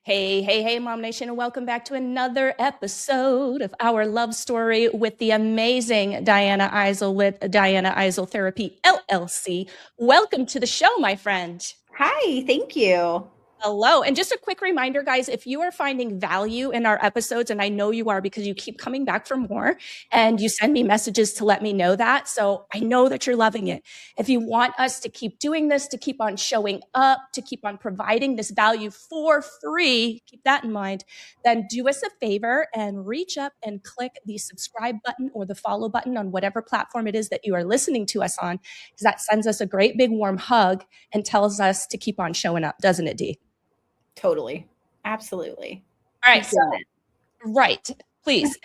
Hey, MOMnation, and welcome back to another episode of our love story with the amazing Dyanna Eisel with Dyanna Eisel Therapy, LLC. Welcome to the show, my friend. Hi, thank you. Hello. And just a quick reminder, guys, if you are finding value in our episodes, and I know you are because you keep coming back for more and you send me messages to let me know that. So I know that you're loving it. If you want us to keep doing this, to keep on showing up, to keep on providing this value for free, keep that in mind, then do us a favor and reach up and click the subscribe button or the follow button on whatever platform it is that you are listening to us on, because that sends us a great big warm hug and tells us to keep on showing up, doesn't it, Dee? Totally. Absolutely. All right. Right. Please.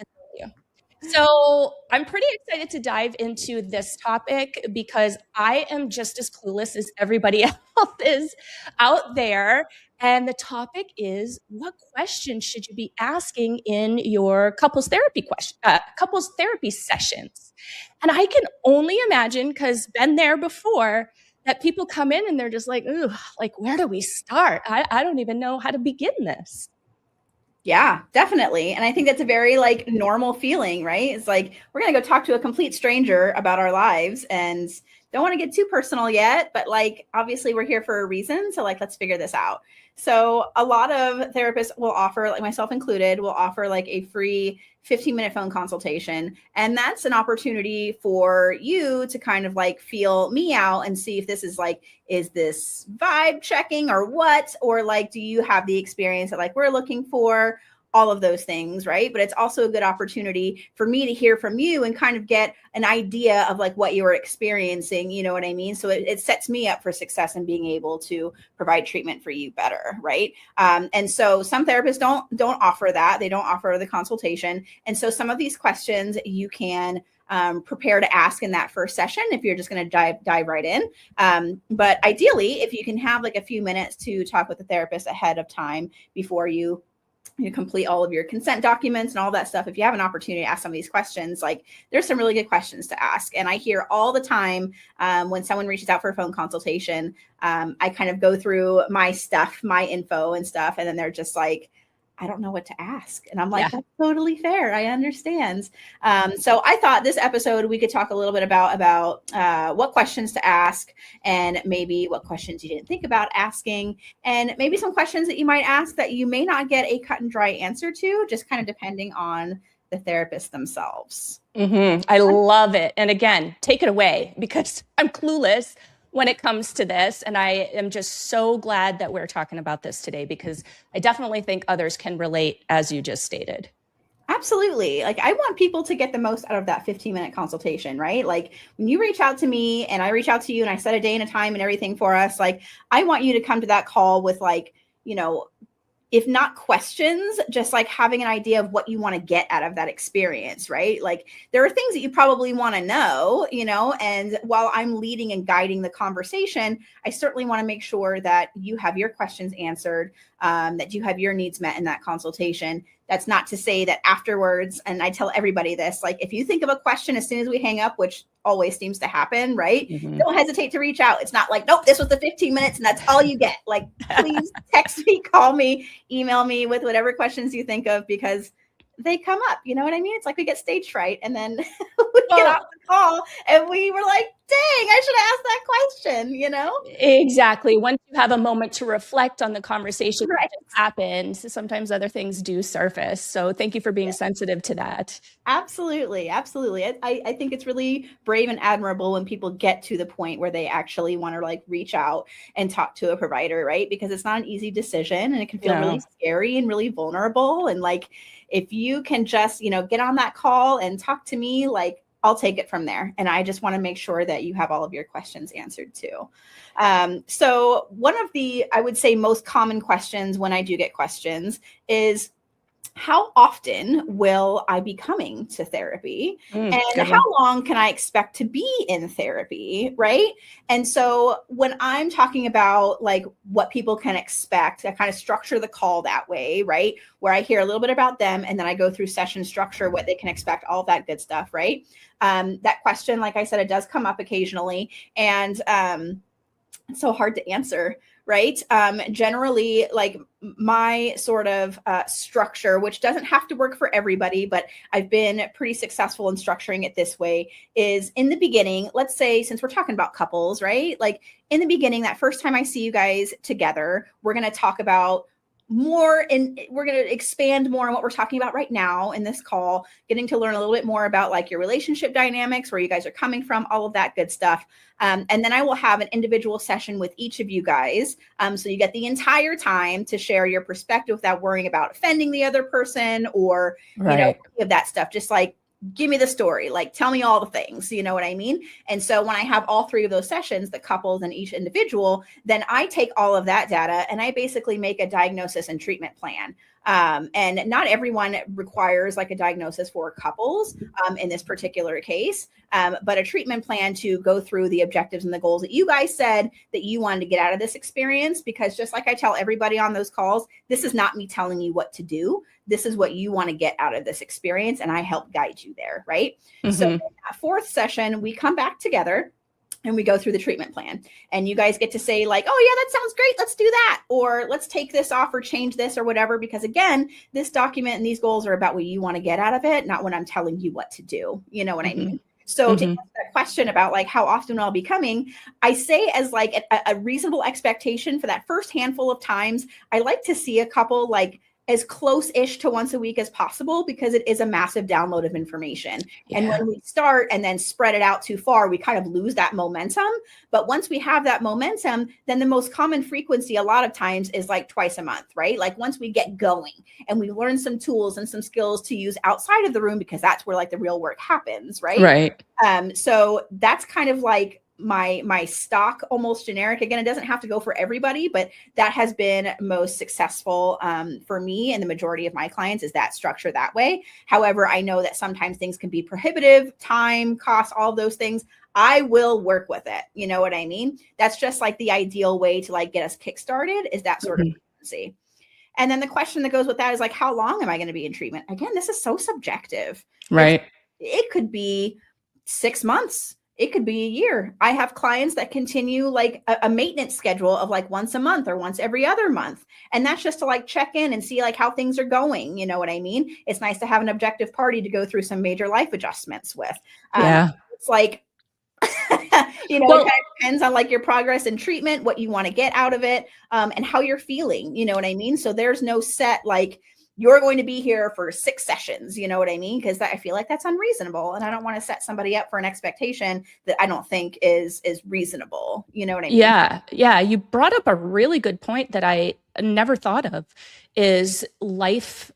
So I'm pretty excited to dive into this topic because I am just as clueless as everybody else is out there. And the topic is, what questions should you be asking in your couples therapy sessions? And I can only imagine, because been there before, that people come in and they're just like, ooh, like, where do we start? I don't even know how to begin this. Yeah, definitely. And I think that's a very normal feeling, right? It's like, we're going to go talk to a complete stranger about our lives and don't want to get too personal yet, but obviously we're here for a reason. So let's figure this out. So a lot of therapists will offer, myself included, will offer a free 15-minute phone consultation. And that's an opportunity for you to kind of feel me out and see if this is this vibe checking or what, or do you have the experience that we're looking for? All of those things, right? But it's also a good opportunity for me to hear from you and kind of get an idea of what you're experiencing, you know what I mean? So it sets me up for success in being able to provide treatment for you better, right? And so some therapists don't offer that. They don't offer the consultation. And so some of these questions you can prepare to ask in that first session if you're just going to dive right in. But ideally, if you can have a few minutes to talk with the therapist ahead of time before you complete all of your consent documents and all that stuff. If you have an opportunity to ask some of these questions, there's some really good questions to ask. And I hear all the time when someone reaches out for a phone consultation, I kind of go through my stuff, my info and stuff. And then they're just like, I don't know what to ask. And I'm like, That's totally fair. I understand. So I thought this episode, we could talk a little bit about what questions to ask and maybe what questions you didn't think about asking, and maybe some questions that you might ask that you may not get a cut and dry answer to, just kind of depending on the therapist themselves. Mm-hmm. I love it. And again, take it away, because I'm clueless when it comes to this. And I am just so glad that we're talking about this today, because I definitely think others can relate, as you just stated. Absolutely. I want people to get the most out of that 15-minute consultation, right? When you reach out to me and I reach out to you and I set a day and a time and everything for us, I want you to come to that call with if not questions, just having an idea of what you want to get out of that experience, right? There are things that you probably want to know, and while I'm leading and guiding the conversation, I certainly want to make sure that you have your questions answered, that you have your needs met in that consultation. That's not to say that afterwards, and I tell everybody this, if you think of a question as soon as we hang up, which always seems to happen, right? Mm-hmm. Don't hesitate to reach out. It's not nope, this was the 15 minutes and that's all you get. Please text me, call me, email me with whatever questions you think of, because they come up. You know what I mean? It's we get stage fright and then we get off the call and we were like, dang, I should have asked that question, Exactly. Once you have a moment to reflect on the conversation that just happened, sometimes other things do surface. So thank you for being sensitive to that. Absolutely. Absolutely. I think it's really brave and admirable when people get to the point where they actually want to reach out and talk to a provider, right? Because it's not an easy decision and it can feel really scary and really vulnerable. And if you can just, get on that call and talk to me, I'll take it from there. And I just want to make sure that you have all of your questions answered too. So one of the, I would say, most common questions when I do get questions is, how often will I be coming to therapy? And how long can I expect to be in therapy, right? And so when I'm talking about what people can expect, I kind of structure the call that way, right? Where I hear a little bit about them and then I go through session structure, what they can expect, all of that good stuff, right? That question, like I said, it does come up occasionally. And It's so hard to answer, right? Generally, like my sort of structure, which doesn't have to work for everybody, but I've been pretty successful in structuring it this way, is in the beginning, let's say, since we're talking about couples, right? Like in the beginning, that first time I see you guys together, we're going to talk about more, and we're going to expand more on what we're talking about right now in this call, getting to learn a little bit more about like your relationship dynamics, where you guys are coming from, all of that good stuff. And then I will have an individual session with each of you guys. So you get the entire time to share your perspective without worrying about offending the other person or, you know, any of that stuff. Just like, give me the story, like tell me all the things, you know what I mean? And so when I have all three of those sessions, the couples and each individual, then I take all of that data and I basically make a diagnosis and treatment plan. And not everyone requires like a diagnosis for couples in this particular case, but a treatment plan to go through the objectives and the goals that you guys said that you wanted to get out of this experience. Because just like I tell everybody on those calls, this is not me telling you what to do. This is what you want to get out of this experience. And I help guide you there, right? So in that fourth session, we come back together and we go through the treatment plan, and you guys get to say like, oh yeah, that sounds great. Let's do that. Or let's take this off or change this or whatever. Because again, this document and these goals are about what you want to get out of it, not when I'm telling you what to do. You know what I mean? So to answer that question about like how often I'll be coming, I say as like a reasonable expectation for that first handful of times, I like to see a couple like as close-ish to once a week as possible, because it is a massive download of information. And when we start and then spread it out too far, we kind of lose that momentum. But once we have that momentum, then the most common frequency a lot of times is like twice a month, right? Like once we get going and we learn some tools and some skills to use outside of the room, because that's where like the real work happens, right? So that's kind of like my stock, almost generic. Again, it doesn't have to go for everybody, but that has been most successful for me and the majority of my clients, is that structure that way. However, I know that sometimes things can be prohibitive, time, cost, all of those things. I will work with it. You know what I mean? That's just like the ideal way to like get us kickstarted, is that sort of frequency. And then the question that goes with that is like, how long am I going to be in treatment? Again, this is so subjective, right? It could be 6 months. It could be a year. I have clients that continue like a maintenance schedule of like once a month or once every other month. And that's just to like check in and see like how things are going. You know what I mean? It's nice to have an objective party to go through some major life adjustments with. It's like, you know, it kind of depends on like your progress in treatment, what you want to get out of it, and how you're feeling. You know what I mean? So there's no set like, you're going to be here for 6 sessions. You know what I mean? Because I feel like that's unreasonable. And I don't want to set somebody up for an expectation that I don't think is reasonable. You know what I mean? Yeah. You brought up a really good point that I never thought of, is life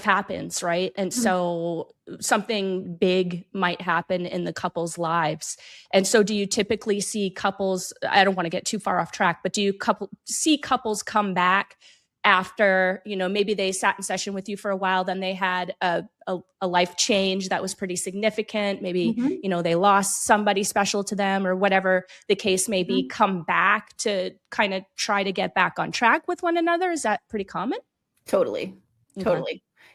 happens, right? And so something big might happen in the couple's lives. And so do you typically see couples, I don't want to get too far off track, but do you see couples come back after, you know, maybe they sat in session with you for a while, then they had a life change that was pretty significant. Maybe, you know, they lost somebody special to them or whatever the case may be, come back to kind of try to get back on track with one another. Is that pretty common? Totally.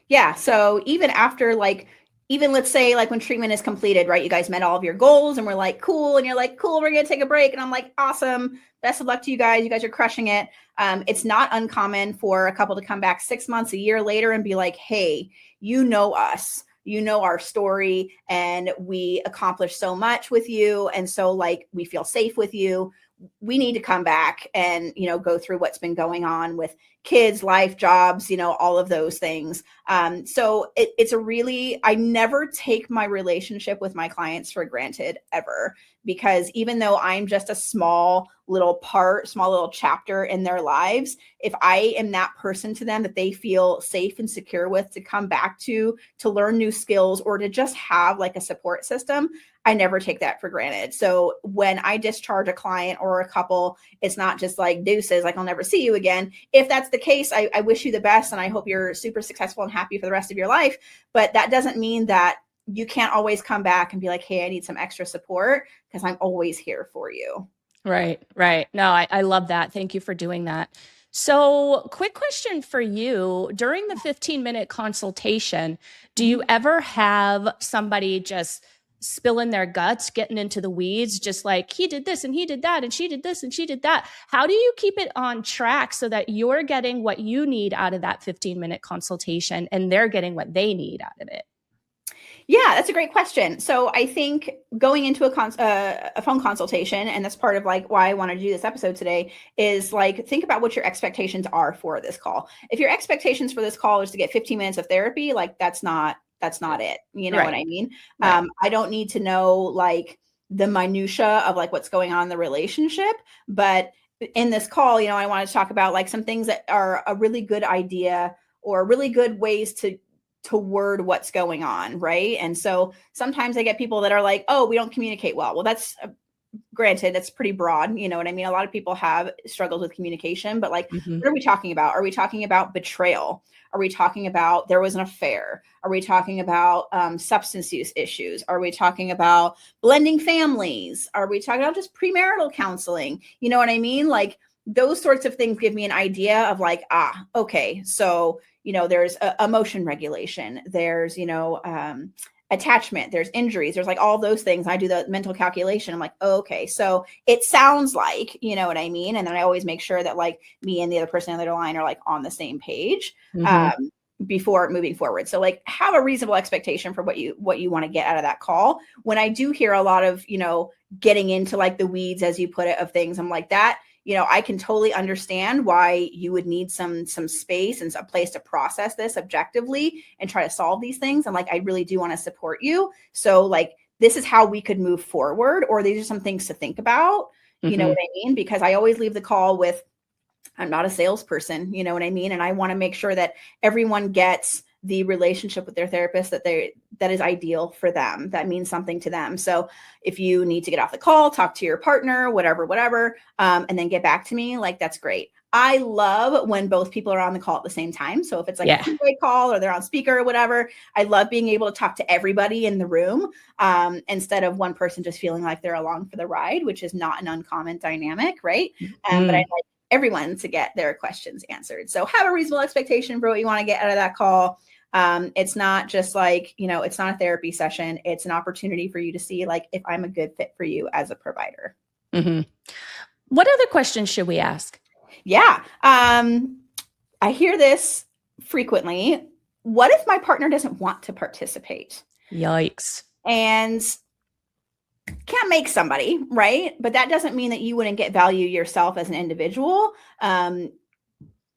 Yeah. So even after like, even let's say like when treatment is completed, right? You guys met all of your goals and we're like, cool. And you're like, cool, we're going to take a break. And I'm like, awesome. Best of luck to you guys. You guys are crushing it. It's not uncommon for a couple to come back 6 months, a year later and be like, hey, you know us, you know our story, and we accomplished so much with you. And so like, we feel safe with you. We need to come back and, you know, go through what's been going on with kids, life, jobs, you know, all of those things. So it's a really, I never take my relationship with my clients for granted ever, because even though I'm just a small little chapter in their lives, if I am that person to them that they feel safe and secure with to come back to learn new skills or to just have like a support system, I never take that for granted. So when I discharge a client or a couple, it's not just like deuces, like I'll never see you again. If that's the case, I wish you the best and I hope you're super successful and happy for the rest of your life. But that doesn't mean that you can't always come back and be like, hey, I need some extra support, because I'm always here for you. Right. No, I love that. Thank you for doing that. So quick question for you. During the 15-minute consultation, do you ever have somebody just spilling their guts, getting into the weeds, just like he did this and he did that and she did this and she did that. How do you keep it on track so that you're getting what you need out of that 15-minute consultation and they're getting what they need out of it? Yeah, that's a great question. So I think going into a phone consultation, and that's part of like why I wanted to do this episode today, is like, think about what your expectations are for this call. If your expectations for this call is to get 15 minutes of therapy, like that's not it. You know what I mean? Right. I don't need to know like the minutia of like what's going on in the relationship, but in this call, I want to talk about like some things that are a really good idea or really good ways to word what's going on, right? And so sometimes I get people that are like, oh, we don't communicate well. Well, that's granted, that's pretty broad. You know what I mean? A lot of people have struggles with communication, but like, what are we talking about? Are we talking about betrayal? Are we talking about there was an affair? Are we talking about substance use issues? Are we talking about blending families? Are we talking about just premarital counseling? You know what I mean? Like those sorts of things give me an idea of like, okay, so there's emotion regulation, there's, attachment, there's injuries, there's like all those things. I do the mental calculation. I'm like, okay, so it sounds like, you know what I mean? And then I always make sure that like me and the other person on the other line are like on the same page before moving forward. So like have a reasonable expectation for what you want to get out of that call. When I do hear a lot of, getting into like the weeds, as you put it, of things, I'm like that. I can totally understand why you would need some space and a place to process this objectively and try to solve these things. And like, I really do want to support you. So like, this is how we could move forward, or these are some things to think about. You know what I mean? Because I always leave the call with, I'm not a salesperson, you know what I mean? And I want to make sure that everyone gets the relationship with their therapist that is ideal for them, that means something to them. So if you need to get off the call, talk to your partner, whatever, and then get back to me, like that's great. I love when both people are on the call at the same time. So if it's like a two-way call or they're on speaker or whatever, I love being able to talk to everybody in the room instead of one person just feeling like they're along for the ride, which is not an uncommon dynamic, right? But I like everyone to get their questions answered. So have a reasonable expectation for what you want to get out of that call. It's not just like, it's not a therapy session. It's an opportunity for you to see like if I'm a good fit for you as a provider. What other questions should we ask? Yeah. I hear this frequently. What if my partner doesn't want to participate? Yikes. And can't make somebody, right? But that doesn't mean that you wouldn't get value yourself as an individual.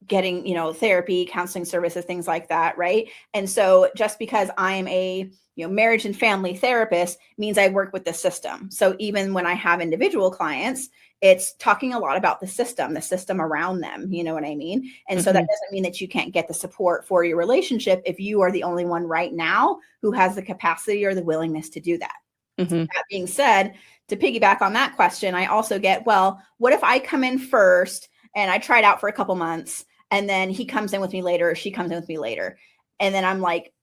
Getting, therapy, counseling services, things like that, right? And so just because I am a, marriage and family therapist means I work with the system. So even when I have individual clients, it's talking a lot about the system around them, you know what I mean? And so that doesn't mean that you can't get the support for your relationship if you are the only one right now who has the capacity or the willingness to do that. That being said, to piggyback on that question, I also get, well, what if I come in first and I try it out for a couple months and then he comes in with me later or she comes in with me later? And then I'm like,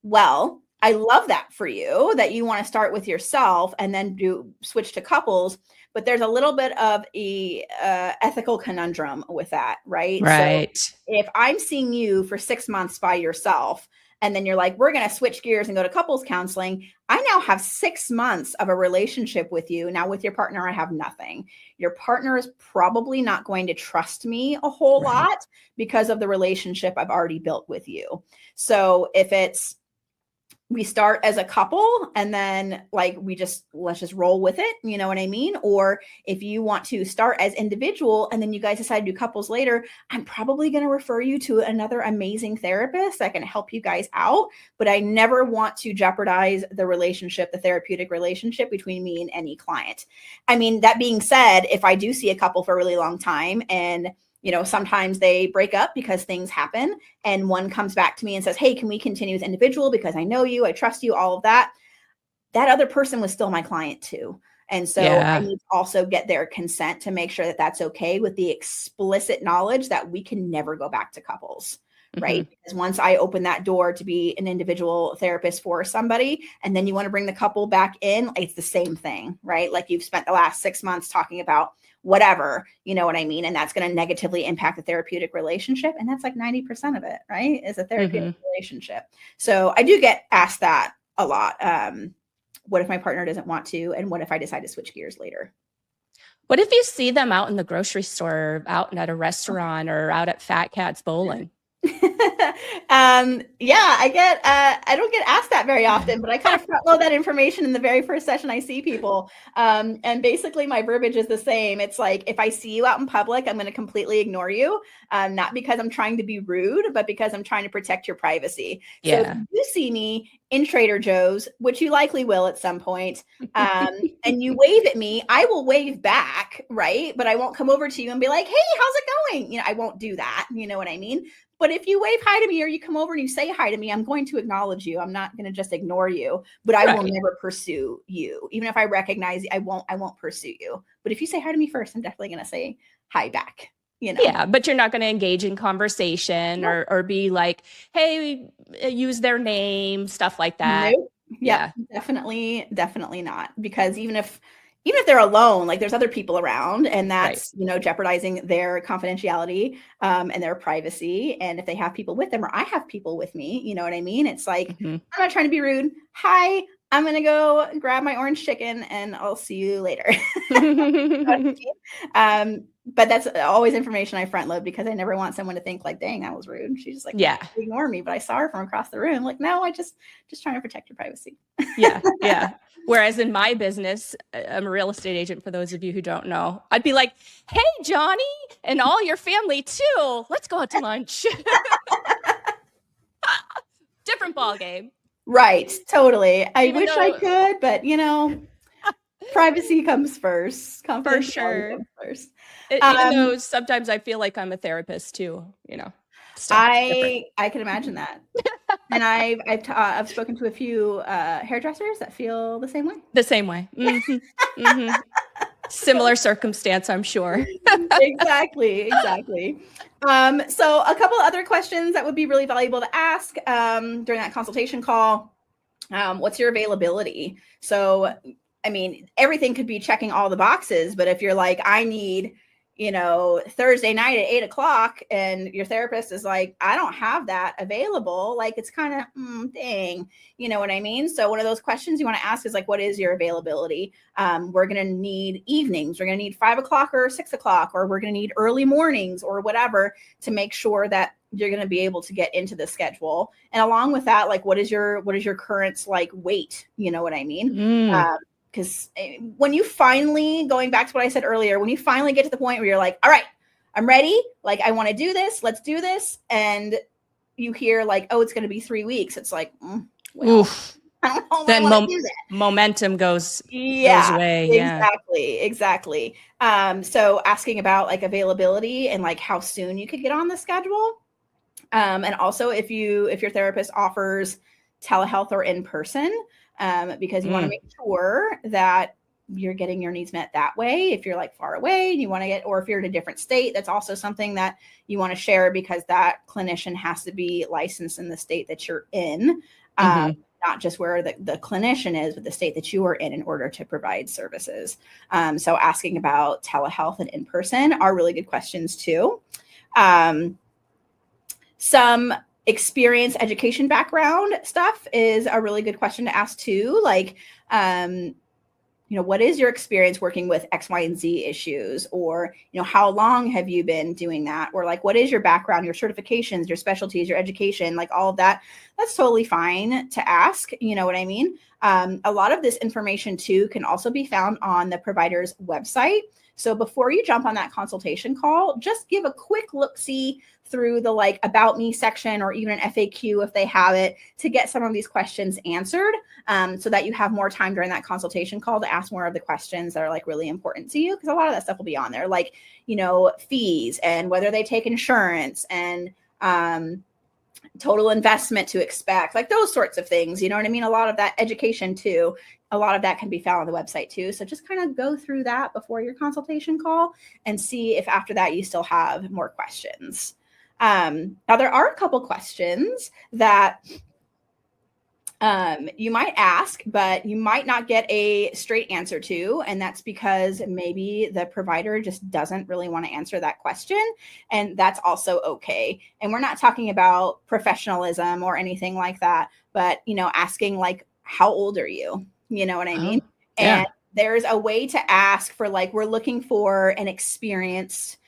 well, I love that for you, that you want to start with yourself and then switch to couples. But there's a little bit of a ethical conundrum with that, right? Right. So if I'm seeing you for 6 months by yourself, and then you're like, we're going to switch gears and go to couples counseling, I now have 6 months of a relationship with you. Now with your partner, I have nothing. Your partner is probably not going to trust me a whole lot because of the relationship I've already built with you. So if we start as a couple and then like let's just roll with it, you know what I mean? Or if you want to start as individual and then you guys decide to do couples later, I'm probably going to refer you to another amazing therapist that can help you guys out. But I never want to jeopardize the relationship, the therapeutic relationship between me and any client. I mean, that being said, if I do see a couple for a really long time and sometimes they break up because things happen and one comes back to me and says, hey, can we continue as individual because I know you, I trust you, all of that. That other person was still my client too. And so I need to also get their consent to make sure that that's okay, with the explicit knowledge that we can never go back to couples. Right. Because once I open that door to be an individual therapist for somebody, and then you want to bring the couple back in, it's the same thing, right? Like you've spent the last 6 months talking about whatever, you know what I mean? And that's going to negatively impact the therapeutic relationship. And that's like 90% of it, right? Is a therapeutic relationship. So I do get asked that a lot. what if my partner doesn't want to? And what if I decide to switch gears later? What if you see them out in the grocery store, or out at a restaurant, or out at Fat Cats Bowling? Yeah, I don't get asked that very often, but I kind of front load that information in the very first session I see people. And basically my verbiage is the same. It's like, if I see you out in public, I'm going to completely ignore you. Not because I'm trying to be rude, but because I'm trying to protect your privacy. So if you see me in Trader Joe's, which you likely will at some point, and you wave at me, I will wave back, right? But I won't come over to you and be like, hey, how's it going? You know, I won't do that. You know what I mean? But if you wave hi to me, or you come over and you say hi to me, I'm going to acknowledge you. I'm not going to just ignore you, but I will never pursue you. Even if I recognize you, I won't pursue you. But if you say hi to me first, I'm definitely going to say hi back. You know? Yeah, but you're not going to engage in conversation or be like, hey, use their name, stuff like that. Nope. Yeah, definitely not. Because even if they're alone, like there's other people around, and that's, you know, jeopardizing their confidentiality and their privacy. And if they have people with them, or I have people with me, you know what I mean? It's like, I'm not trying to be rude. Hi, I'm going to go grab my orange chicken and I'll see you later. You know what I mean? But that's always information I front load, because I never want someone to think like, dang, that was rude. She's just like, ignore me, but I saw her from across the room. Like, no, I just trying to protect your privacy. Yeah. Whereas in my business, I'm a real estate agent, for those of you who don't know, I'd be like, hey, Johnny, and all your family too, let's go out to lunch. Different ball game. Right. Totally. I wish I could, but you know, privacy comes first. For sure. Comes first. Even though sometimes I feel like I'm a therapist too, you know. I can imagine that. And I've spoken to a few hairdressers that feel the same way. The same way. Similar circumstance, I'm sure. Exactly. So a couple other questions that would be really valuable to ask during that consultation call. What's your availability? So, I mean, everything could be checking all the boxes, but if you're like, I need, you know, Thursday night at 8:00, and your therapist is like, I don't have that available, like, it's kind of, dang, you know what I mean? So one of those questions you want to ask is like, what is your availability? We're going to need evenings. We're going to need 5:00 or 6:00, or we're going to need early mornings or whatever, to make sure that you're going to be able to get into the schedule. And along with that, like, what is your current like weight? You know what I mean? Because when you finally, going back to what I said earlier, when you finally get to the point where you're like, all right, I'm ready. Like, I want to do this. Let's do this. And you hear like, oh, it's going to be 3 weeks. It's like, well, I don't know. Then momentum goes away. Exactly. So asking about like availability and like how soon you could get on the schedule. And also if your therapist offers telehealth or in person, because you want to make sure that you're getting your needs met that way. If you're like far away and you want to get, or if you're in a different state, that's also something that you want to share, because that clinician has to be licensed in the state that you're in, not just where the clinician is, but the state that you are in order to provide services. So asking about telehealth and in person are really good questions too. Some experience, education, background stuff is a really good question to ask too. Like, you know, what is your experience working with X, Y, and Z issues? Or, you know, how long have you been doing that? Or like, what is your background, your certifications, your specialties, your education, like all of that? That's totally fine to ask. You know what I mean? A lot of this information too can also be found on the provider's website. So before you jump on that consultation call, just give a quick look-see through the like about me section, or even an FAQ if they have it, to get some of these questions answered, so that you have more time during that consultation call to ask more of the questions that are like really important to you. Because a lot of that stuff will be on there, like, you know, fees and whether they take insurance and total investment to expect, like those sorts of things. You know what I mean? A lot of that education too. A lot of that can be found on the website too. So just kind of go through that before your consultation call and see if after that you still have more questions. Now there are a couple questions that you might ask, but you might not get a straight answer to. And that's because maybe the provider just doesn't really want to answer that question. And that's also okay. And we're not talking about professionalism or anything like that, but, you know, asking like, how old are you? You know what I mean? Yeah. And there's a way to ask for, like, we're looking for an experienced,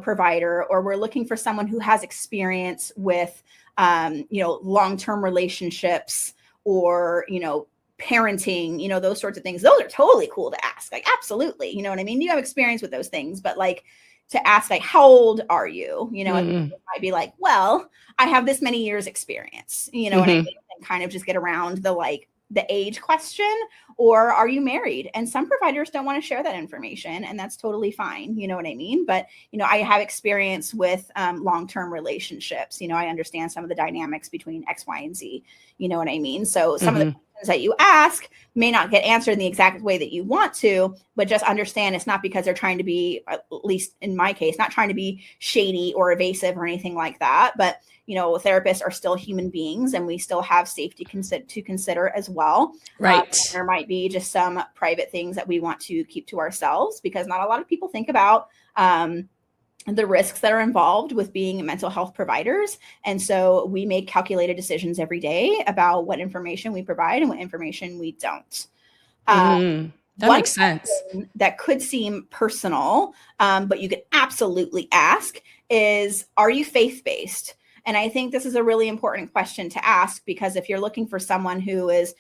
provider, or we're looking for someone who has experience with, long-term relationships, or, parenting, those sorts of things. Those are totally cool to ask. Like, absolutely. You know what I mean? You have experience with those things, but like, to ask, like, how old are you? It might be like, well, I have this many years experience, what I mean? And kind of just get around the age question. Or are you married? And some providers don't want to share that information, and that's totally fine. You know what I mean? But, I have experience with long-term relationships. I understand some of the dynamics between X, Y, and Z. You know what I mean? So some of the questions that you ask may not get answered in the exact way that you want to, but just understand it's not because they're trying to be, at least in my case, not trying to be shady or evasive or anything like that. But, therapists are still human beings, and we still have safety to consider as well. Right. There might be just some private things that we want to keep to ourselves, because not a lot of people think about the risks that are involved with being mental health providers. And so we make calculated decisions every day about what information we provide and what information we don't. That makes sense. That could seem personal, but you could absolutely ask is, are you faith-based? And I think this is a really important question to ask, because if you're looking for someone who is,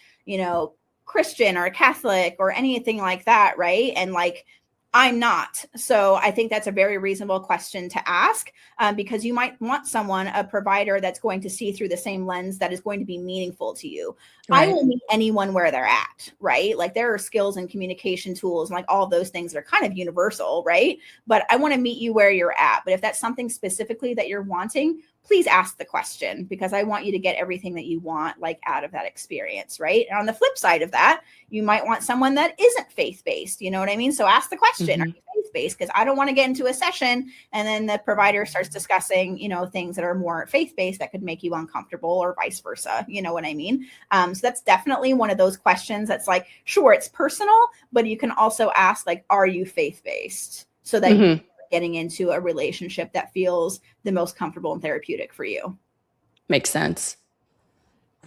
Christian or Catholic or anything like that, right? And like, I'm not. So I think that's a very reasonable question to ask, because you might want a provider that's going to see through the same lens that is going to be meaningful to you. Right. I will meet anyone where they're at, right? Like, there are skills and communication tools and like all those things that are kind of universal, right? But I want to meet you where you're at. But if that's something specifically that you're wanting, please ask the question, because I want you to get everything that you want, like, out of that experience, right? And on the flip side of that, you might want someone that isn't faith-based, you know what I mean? So ask the question, are you faith-based? Because I don't want to get into a session and then the provider starts discussing, things that are more faith-based that could make you uncomfortable, or vice versa, you know what I mean? So that's definitely one of those questions that's like, sure, it's personal, but you can also ask, like, are you faith-based? So that you're getting into a relationship that feels the most comfortable and therapeutic for you. Makes sense.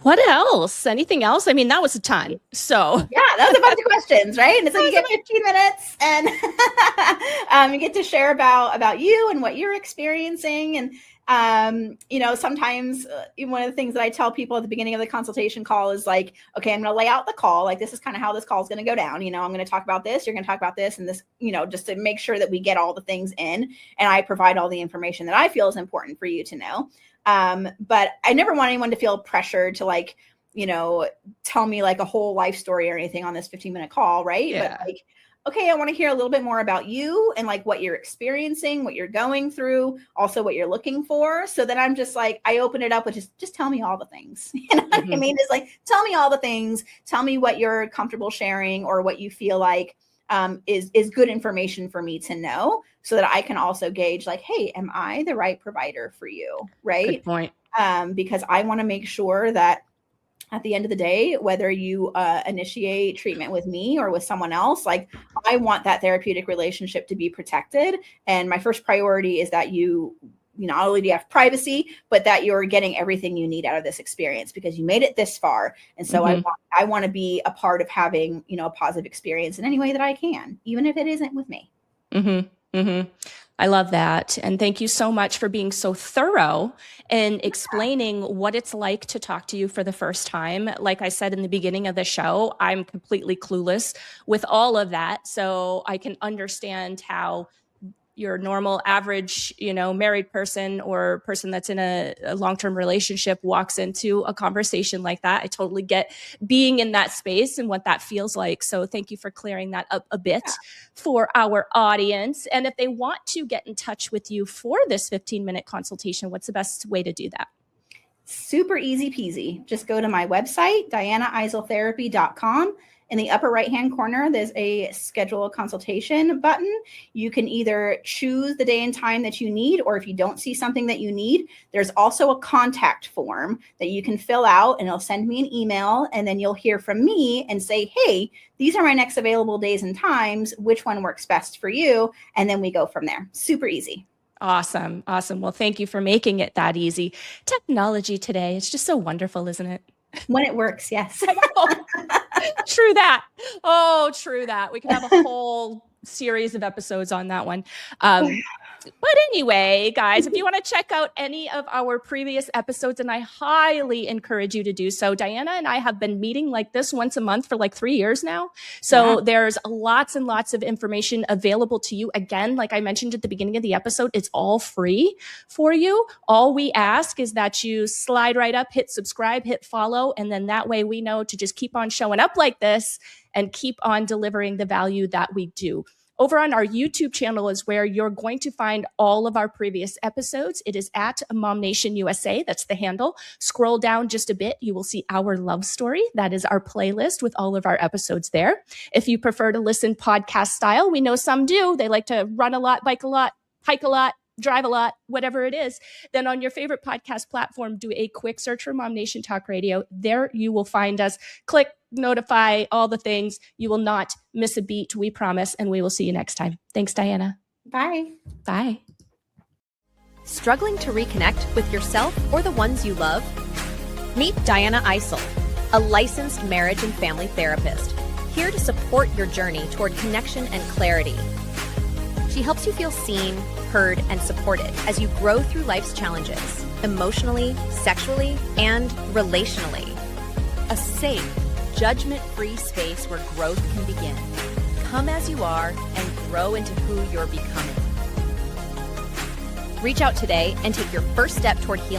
What else? Anything else? I mean, that was a ton. So yeah, that was a bunch of questions, right? And it's like you get 15 minutes and you get to share about you and what you're experiencing. And sometimes one of the things that I tell people at the beginning of the consultation call is like, okay, I'm going to lay out the call. Like, this is kind of how this call is going to go down. I'm going to talk about this. You're going to talk about this and this, just to make sure that we get all the things in, and I provide all the information that I feel is important for you to know. But I never want anyone to feel pressured to, like, tell me like a whole life story or anything on this 15-minute call. Right. Yeah. But like, okay, I want to hear a little bit more about you and like what you're experiencing, what you're going through, also what you're looking for. So then I'm just like, I open it up with just tell me all the things. You know what I mean? It's like, tell me all the things. Tell me what you're comfortable sharing, or what you feel like is good information for me to know, so that I can also gauge, like, hey, am I the right provider for you? Right. Good point. Because I want to make sure that at the end of the day, whether you initiate treatment with me or with someone else, like, I want that therapeutic relationship to be protected. And my first priority is that you not only do you have privacy, but that you're getting everything you need out of this experience, because you made it this far. And so I want to be a part of having, a positive experience in any way that I can, even if it isn't with me. I love that. And thank you so much for being so thorough and explaining what it's like to talk to you for the first time. Like I said in the beginning of the show, I'm completely clueless with all of that. So I can understand how your normal average, married person or person that's in a long-term relationship walks into a conversation like that. I totally get being in that space and what that feels like. So thank you for clearing that up a bit for our audience. And if they want to get in touch with you for this 15-minute consultation, what's the best way to do that? Super easy peasy. Just go to my website, DyannaEiselTherapy.com. In the upper right-hand corner, there's a schedule a consultation button. You can either choose the day and time that you need, or if you don't see something that you need, there's also a contact form that you can fill out, and it'll send me an email, and then you'll hear from me and say, hey, these are my next available days and times. Which one works best for you? And then we go from there. Super easy. Awesome. Well, thank you for making it that easy. Technology today, it's just so wonderful, isn't it? When it works, yes. True that. Oh, true that. We could have a whole series of episodes on that one. But anyway, guys, if you want to check out any of our previous episodes, and I highly encourage you to do so, Dyanna and I have been meeting like this once a month for like 3 years now. So there's lots and lots of information available to you. Again, like I mentioned at the beginning of the episode, it's all free for you. All we ask is that you slide right up, hit subscribe, hit follow, and then that way we know to just keep on showing up like this and keep on delivering the value that we do. Over on our YouTube channel is where you're going to find all of our previous episodes. It is at MOMnation USA. That's the handle. Scroll down just a bit. You will see Our Love Story. That is our playlist with all of our episodes there. If you prefer to listen podcast style, we know some do. They like to run a lot, bike a lot, hike a lot, drive a lot, whatever it is, then on your favorite podcast platform, do a quick search for MOMnation Talk Radio. There you will find us. Click, notify, all the things. You will not miss a beat, we promise, and we will see you next time. Thanks, Dyanna. Bye. Bye. Struggling to reconnect with yourself or the ones you love? Meet Dyanna Eisel, a licensed marriage and family therapist, here to support your journey toward connection and clarity. She helps you feel seen, heard, and supported as you grow through life's challenges, emotionally, sexually, and relationally. A safe, judgment-free space where growth can begin. Come as you are and grow into who you're becoming. Reach out today and take your first step toward healing